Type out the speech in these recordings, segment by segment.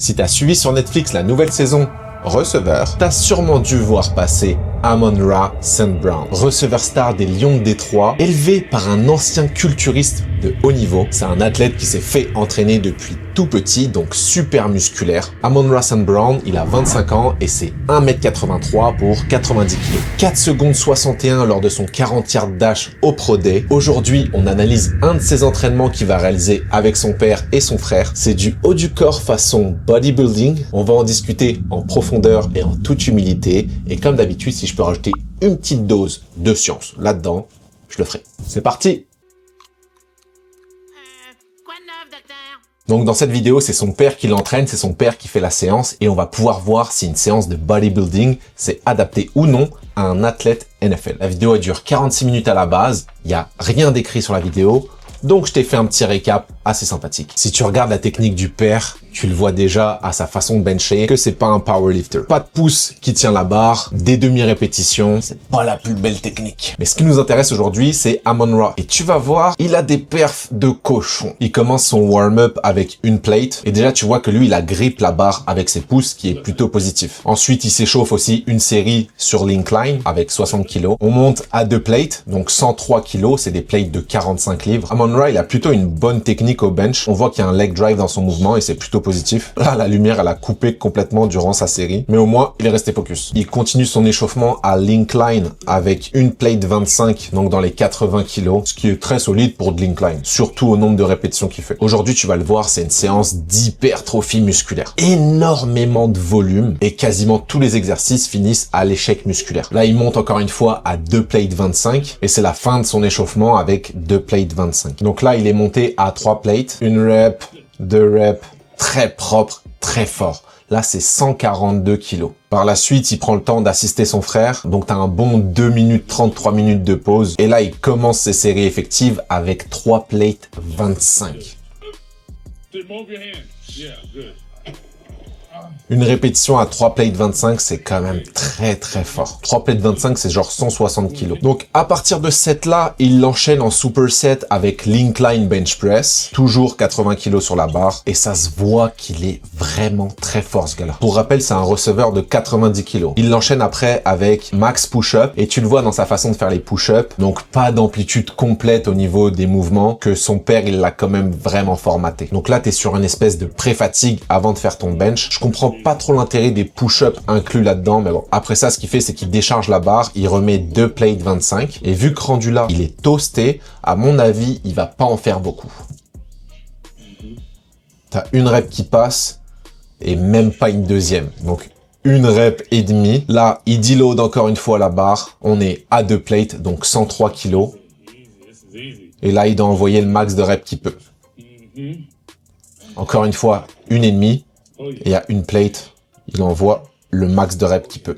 Si t'as suivi sur Netflix la nouvelle saison Receveur, t'as sûrement dû voir passer Amon-Ra St. Brown, receveur star des Lions de Détroit, élevé par un ancien culturiste de haut niveau. C'est un athlète qui s'est fait entraîner depuis tout petit, donc super musculaire. Amon-Ra St. Brown, il a 25 ans et c'est 1m83 pour 90 kg. 4 secondes 61 lors de son 40 yard dash au Pro Day. Aujourd'hui, on analyse un de ses entraînements qu'il va réaliser avec son père et son frère. C'est du haut du corps façon bodybuilding. On va en discuter en profondeur et en toute humilité. Et comme d'habitude, si je peux rajouter une petite dose de science là-dedans, je le ferai. C'est parti! Quoi de neuf, docteur? Donc dans cette vidéo, c'est son père qui l'entraîne, c'est son père qui fait la séance et on va pouvoir voir si une séance de bodybuilding c'est adapté ou non à un athlète NFL. La vidéo elle dure 46 minutes à la base, il n'y a rien d'écrit sur la vidéo, donc je t'ai fait un petit récap assez sympathique. Si tu regardes la technique du père, tu le vois déjà à sa façon de bencher que c'est pas un powerlifter. Pas de pouce qui tient la barre, des demi-répétitions, c'est pas la plus belle technique. Mais ce qui nous intéresse aujourd'hui, c'est Amon-Ra. Et tu vas voir, il a des perfs de cochon. Il commence son warm-up avec une plate. Et déjà, tu vois que lui, il agrippe la barre avec ses pouces, qui est plutôt positif. Ensuite, il s'échauffe aussi une série sur l'incline avec 60 kg. On monte à 2 plates, donc 103 kg, c'est des plates de 45 livres. Amon-Ra, il a plutôt une bonne technique au bench. On voit qu'il y a un leg drive dans son mouvement et c'est plutôt positif. Là, la lumière, elle a coupé complètement durant sa série. Mais au moins, il est resté focus. Il continue son échauffement à l'incline avec une plate 25, donc dans les 80 kg, ce qui est très solide pour de l'incline, surtout au nombre de répétitions qu'il fait. Aujourd'hui, tu vas le voir, c'est une séance d'hypertrophie musculaire. Énormément de volume et quasiment tous les exercices finissent à l'échec musculaire. Là, il monte encore une fois à 2 plates 25 et c'est la fin de son échauffement avec 2 plates 25. Donc là, il est monté à 3 plates, une rep, 2 reps, très propre, très fort. Là, c'est 142 kilos. Par la suite, il prend le temps d'assister son frère. Donc, tu as un bon 2 minutes 30, 3 minutes de pause. Et là, il commence ses séries effectives avec 3 plates 25. Une répétition à 3 plates 25, c'est quand même très très fort. 3 plates 25, c'est genre 160 kilos. Donc, à partir de cette là, il l'enchaîne en superset avec l'incline bench press. Toujours 80 kilos sur la barre. Et ça se voit qu'il est vraiment très fort, ce gars-là. Pour rappel, c'est un receveur de 90 kilos. Il l'enchaîne après avec max push-up. Et tu le vois dans sa façon de faire les push-up. Donc, pas d'amplitude complète au niveau des mouvements. Que son père, il l'a quand même vraiment formaté. Donc là, t'es sur une espèce de pré-fatigue avant de faire ton bench. Je comprends pas trop l'intérêt des push-ups inclus là-dedans, mais bon. Après ça, ce qu'il fait, c'est qu'il décharge la barre, il remet 2 plates 25, et vu que rendu là, il est toasté, à mon avis, il va pas en faire beaucoup. T'as une rep qui passe, et même pas une deuxième. Donc, une rep et demie. Là, il deload encore une fois la barre. On est à 2 plates, donc 103 kilos. Et là, il doit envoyer le max de reps qu'il peut. Encore une fois, une et demie. Et à une plate, il envoie le max de reps qu'il peut.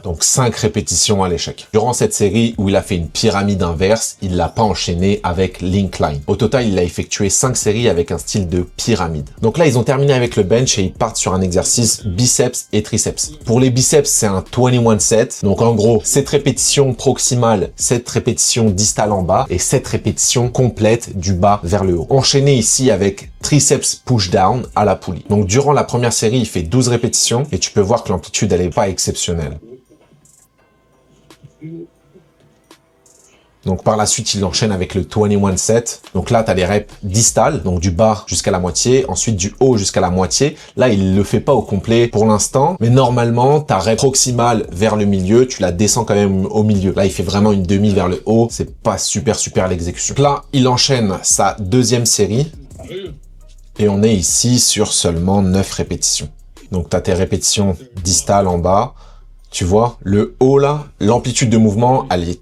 Donc 5 répétitions à l'échec. Durant cette série où il a fait une pyramide inverse, il l'a pas enchaîné avec l'incline. Au total, il a effectué 5 séries avec un style de pyramide. Donc là, ils ont terminé avec le bench et ils partent sur un exercice biceps et triceps. Pour les biceps, c'est un 21 set. Donc en gros, 7 répétitions proximales, 7 répétitions distales en bas et 7 répétitions complètes du bas vers le haut. Enchaîné ici avec triceps push down à la poulie. Donc durant la première série, il fait 12 répétitions et tu peux voir que l'amplitude, elle est pas exceptionnelle. Donc par la suite, il enchaîne avec le 21 set. Donc là, tu as les reps distales, donc du bas jusqu'à la moitié, ensuite du haut jusqu'à la moitié. Là, il le fait pas au complet pour l'instant, mais normalement, ta rep proximale vers le milieu, tu la descends quand même au milieu. Là, il fait vraiment une demi vers le haut. C'est pas super l'exécution. Donc là, il enchaîne sa deuxième série. Et on est ici sur seulement 9 répétitions. Donc tu as tes répétitions distales en bas. Tu vois, le haut là, l'amplitude de mouvement, elle est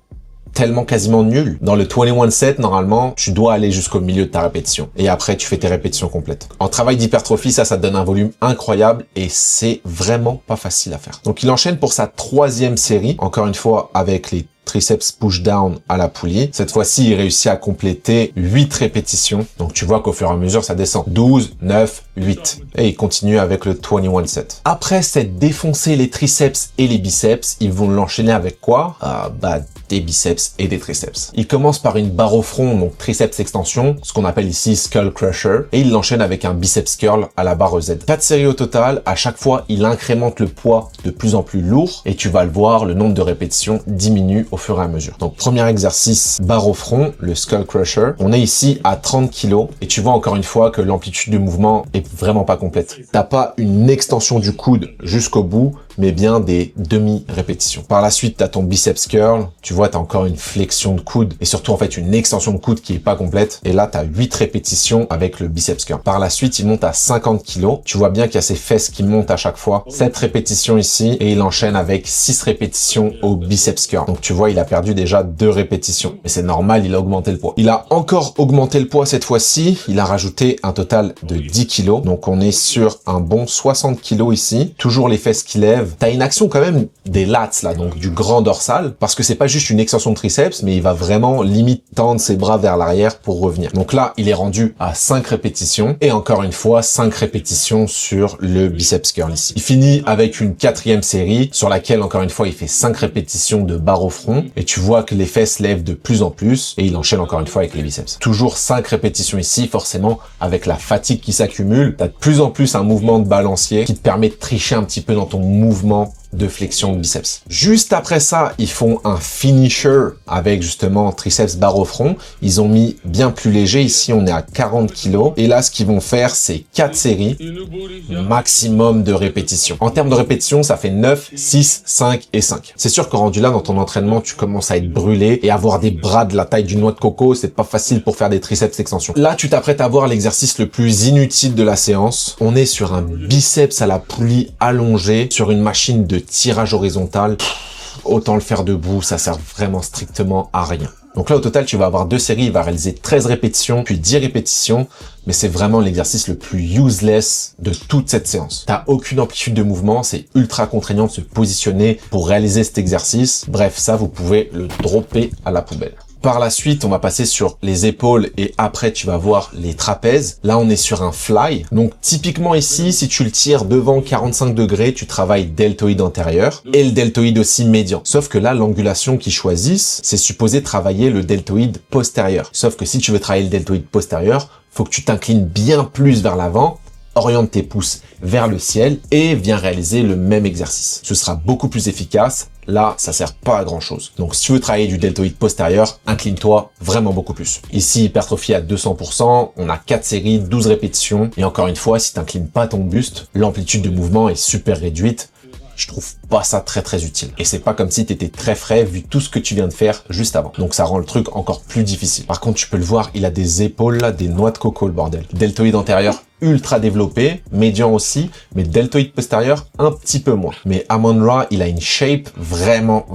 tellement quasiment nulle. Dans le 21 set, normalement, tu dois aller jusqu'au milieu de ta répétition. Et après, tu fais tes répétitions complètes. En travail d'hypertrophie, ça te donne un volume incroyable et c'est vraiment pas facile à faire. Donc, il enchaîne pour sa 3e série, encore une fois, avec les triceps push down à la poulie. Cette fois-ci, il réussit à compléter 8 répétitions. Donc tu vois qu'au fur et à mesure, ça descend. 12, 9, 8. Et il continue avec le 21 set. Après s'être défoncé les triceps et les biceps, ils vont l'enchaîner avec quoi? Des biceps et des triceps. Il commence par une barre au front, donc triceps extension, ce qu'on appelle ici skull crusher, et il l'enchaîne avec un biceps curl à la barre Z. 4 séries au total, à chaque fois, il incrémente le poids de plus en plus lourd, et tu vas le voir, le nombre de répétitions diminue au fur et à mesure. Donc premier exercice, barre au front, le skull crusher. On est ici à 30 kg, et tu vois encore une fois que l'amplitude de mouvement est vraiment pas complète. T'as pas une extension du coude jusqu'au bout, mais bien des demi-répétitions. Par la suite, t'as ton biceps curl. Tu vois, t'as encore une flexion de coude et surtout, en fait, une extension de coude qui est pas complète. Et là, t'as 8 répétitions avec le biceps curl. Par la suite, il monte à 50 kg. Tu vois bien qu'il y a ses fesses qui montent à chaque fois. 7 répétitions ici et il enchaîne avec 6 répétitions au biceps curl. Donc, tu vois, il a perdu déjà 2 répétitions. Et c'est normal, il a augmenté le poids. Il a encore augmenté le poids cette fois-ci. Il a rajouté un total de 10 kg. Donc, on est sur un bon 60 kg ici. Toujours les fesses qui lèvent. T'as une action quand même des lats là, donc du grand dorsal, parce que c'est pas juste une extension de triceps, mais il va vraiment limite tendre ses bras vers l'arrière pour revenir. Donc là, il est rendu à 5 répétitions, et encore une fois, 5 répétitions sur le biceps curl ici. Il finit avec une 4e série, sur laquelle, encore une fois, il fait 5 répétitions de barre au front, et tu vois que les fesses lèvent de plus en plus, et il enchaîne encore une fois avec les biceps. Toujours 5 répétitions ici, forcément, avec la fatigue qui s'accumule, t'as de plus en plus un mouvement de balancier qui te permet de tricher un petit peu dans ton mouvement de flexion de biceps. Juste après ça, ils font un finisher avec justement triceps barre au front. Ils ont mis bien plus léger. Ici, on est à 40 kg. Et là, ce qu'ils vont faire, c'est 4 séries, maximum de répétitions. En termes de répétitions, ça fait 9, 6, 5 et 5. C'est sûr que rendu là, dans ton entraînement, tu commences à être brûlé et avoir des bras de la taille d'une noix de coco, c'est pas facile pour faire des triceps extensions. Là, tu t'apprêtes à voir l'exercice le plus inutile de la séance. On est sur un biceps à la poulie allongé, sur une machine de tirage horizontal. Autant le faire debout, ça sert vraiment strictement à rien. Donc là, au total, tu vas avoir 2 séries, il va réaliser 13 répétitions, puis 10 répétitions, mais c'est vraiment l'exercice le plus useless de toute cette séance. T'as aucune amplitude de mouvement, c'est ultra contraignant de se positionner pour réaliser cet exercice. Bref, ça, vous pouvez le dropper à la poubelle. Par la suite, on va passer sur les épaules et après, tu vas voir les trapèzes. Là, on est sur un fly. Donc, typiquement ici, si tu le tires devant 45 degrés, tu travailles deltoïde antérieur et le deltoïde aussi médian. Sauf que là, l'angulation qu'ils choisissent, c'est supposé travailler le deltoïde postérieur. Sauf que si tu veux travailler le deltoïde postérieur, faut que tu t'inclines bien plus vers l'avant, oriente tes pouces vers le ciel et viens réaliser le même exercice. Ce sera beaucoup plus efficace. Là, ça sert pas à grand chose. Donc, si tu veux travailler du deltoïde postérieur, incline-toi vraiment beaucoup plus. Ici, hypertrophie à 200%, on a 4 séries, 12 répétitions. Et encore une fois, si t'inclines pas ton buste, l'amplitude de mouvement est super réduite. Je trouve pas ça très utile. Et c'est pas comme si t'étais très frais vu tout ce que tu viens de faire juste avant. Donc ça rend le truc encore plus difficile. Par contre, tu peux le voir, il a des épaules là, des noix de coco le bordel. Deltoïde antérieur ultra développé, médian aussi, mais deltoïde postérieur un petit peu moins. Mais Amon-Ra, il a une shape vraiment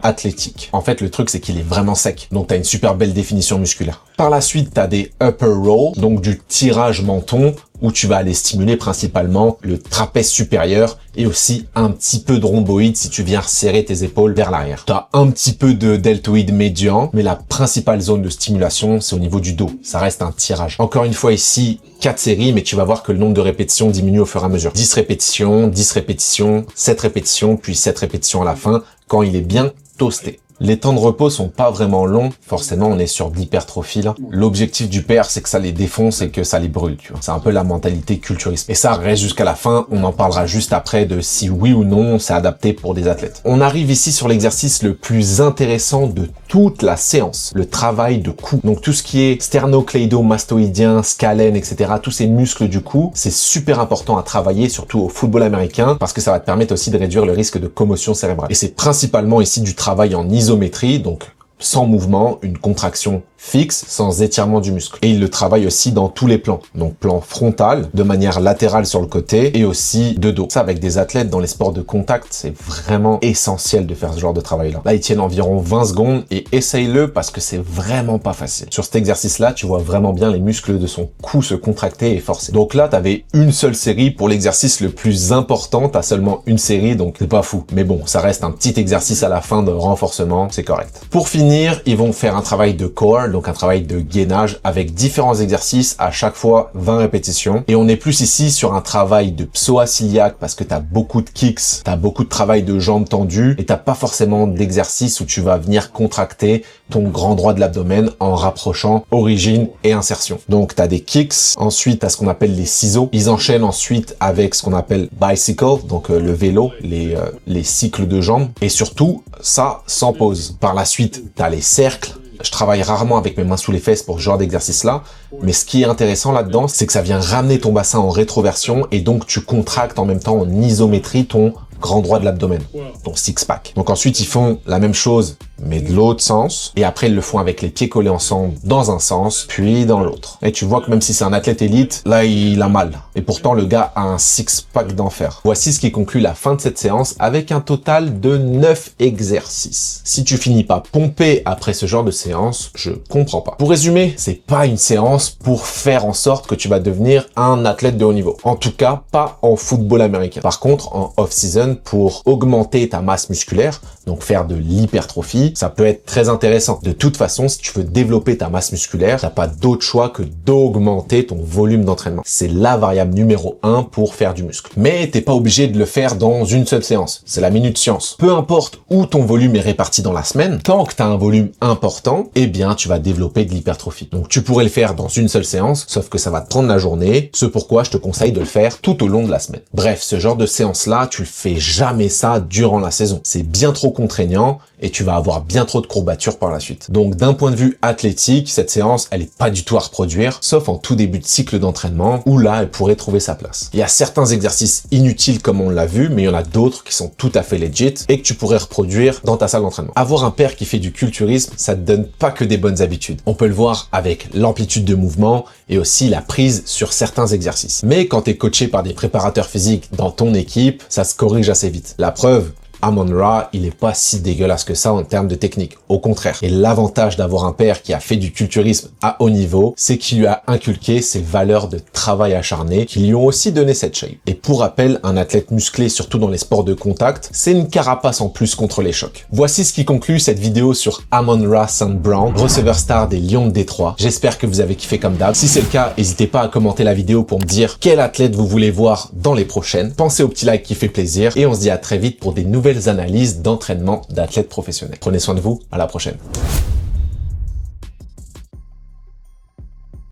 athlétique. En fait, le truc, c'est qu'il est vraiment sec. Donc, t'as une super belle définition musculaire. Par la suite, t'as des upper roll, donc du tirage menton, où tu vas aller stimuler principalement le trapèze supérieur et aussi un petit peu de rhomboïde si tu viens serrer tes épaules vers l'arrière. Tu as un petit peu de deltoïde médian, mais la principale zone de stimulation, c'est au niveau du dos. Ça reste un tirage. Encore une fois ici, 4 séries, mais tu vas voir que le nombre de répétitions diminue au fur et à mesure. 10 répétitions, 10 répétitions, 7 répétitions, puis 7 répétitions à la fin, quand il est bien toasté. Les temps de repos sont pas vraiment longs. Forcément, on est sur de l'hypertrophie là. L'objectif du PR, c'est que ça les défonce et que ça les brûle, tu vois. C'est un peu la mentalité culturiste. Et ça reste jusqu'à la fin. On en parlera juste après de si oui ou non c'est adapté pour des athlètes. On arrive ici sur l'exercice le plus intéressant de toute la séance. Le travail de cou. Donc tout ce qui est sternocleidomastoïdien, scalène, etc. Tous ces muscles du cou, c'est super important à travailler, surtout au football américain, parce que ça va te permettre aussi de réduire le risque de commotion cérébrale. Et c'est principalement ici du travail en isométrie, donc sans mouvement, une contraction fixe, sans étirement du muscle. Et il le travaille aussi dans tous les plans. Donc plan frontal, de manière latérale sur le côté, et aussi de dos. Ça, avec des athlètes dans les sports de contact, c'est vraiment essentiel de faire ce genre de travail-là. Là, ils tiennent environ 20 secondes, et essaye-le parce que c'est vraiment pas facile. Sur cet exercice-là, tu vois vraiment bien les muscles de son cou se contracter et forcer. Donc là, t'avais une seule série pour l'exercice le plus important. T'as seulement une série, donc c'est pas fou. Mais bon, ça reste un petit exercice à la fin de renforcement, c'est correct. Pour finir, ils vont faire un travail de core, donc un travail de gainage avec différents exercices, à chaque fois 20 répétitions. Et on est plus ici sur un travail de psoas iliaque parce que t'as beaucoup de kicks, t'as beaucoup de travail de jambes tendues et t'as pas forcément d'exercice où tu vas venir contracter ton grand droit de l'abdomen en rapprochant origine et insertion. Donc t'as des kicks, ensuite t'as ce qu'on appelle les ciseaux. Ils enchaînent ensuite avec ce qu'on appelle bicycle, donc le vélo, les cycles de jambes. Et surtout, ça sans pause. Par la suite, t'as les cercles. Je travaille rarement avec mes mains sous les fesses pour ce genre d'exercice-là, mais ce qui est intéressant là-dedans, c'est que ça vient ramener ton bassin en rétroversion et donc tu contractes en même temps en isométrie ton grand droit de l'abdomen, ton six-pack. Donc ensuite, ils font la même chose, mais de l'autre sens, et après, ils le font avec les pieds collés ensemble dans un sens, puis dans l'autre. Et tu vois que même si c'est un athlète élite, là, il a mal. Et pourtant, le gars a un six-pack d'enfer. Voici ce qui conclut la fin de cette séance avec un total de 9 exercices. Si tu finis pas pompé après ce genre de séance, je comprends pas. Pour résumer, c'est pas une séance pour faire en sorte que tu vas devenir un athlète de haut niveau. En tout cas, pas en football américain. Par contre, en off-season, pour augmenter ta masse musculaire, donc faire de l'hypertrophie, ça peut être très intéressant. De toute façon, si tu veux développer ta masse musculaire, t'as pas d'autre choix que d'augmenter ton volume d'entraînement. C'est la variable numéro 1 pour faire du muscle. Mais t'es pas obligé de le faire dans une seule séance. C'est la minute science. Peu importe où ton volume est réparti dans la semaine, tant que t'as un volume important, eh bien, tu vas développer de l'hypertrophie. Donc, tu pourrais le faire dans une seule séance, sauf que ça va te prendre la journée, ce pourquoi je te conseille de le faire tout au long de la semaine. Bref, ce genre de séance-là, tu le fais jamais ça durant la saison. C'est bien trop contraignant et tu vas avoir bien trop de courbatures par la suite. Donc d'un point de vue athlétique, cette séance, elle est pas du tout à reproduire, sauf en tout début de cycle d'entraînement où là, elle pourrait trouver sa place. Il y a certains exercices inutiles comme on l'a vu, mais il y en a d'autres qui sont tout à fait legit et que tu pourrais reproduire dans ta salle d'entraînement. Avoir un père qui fait du culturisme, ça te donne pas que des bonnes habitudes. On peut le voir avec l'amplitude de mouvement et aussi la prise sur certains exercices. Mais quand tu es coaché par des préparateurs physiques dans ton équipe, ça se corrige assez vite. La preuve, Amon-Ra, il est pas si dégueulasse que ça en termes de technique. Au contraire. Et l'avantage d'avoir un père qui a fait du culturisme à haut niveau, c'est qu'il lui a inculqué ses valeurs de travail acharné, qui lui ont aussi donné cette shape. Et pour rappel, un athlète musclé, surtout dans les sports de contact, c'est une carapace en plus contre les chocs. Voici ce qui conclut cette vidéo sur Amon-Ra St. Brown, receveur star des Lions de Détroit. J'espère que vous avez kiffé comme d'hab. Si c'est le cas, n'hésitez pas à commenter la vidéo pour me dire quel athlète vous voulez voir dans les prochaines. Pensez au petit like qui fait plaisir et on se dit à très vite pour des nouvelles analyses d'entraînement d'athlètes professionnels. Prenez soin de vous, à la prochaine.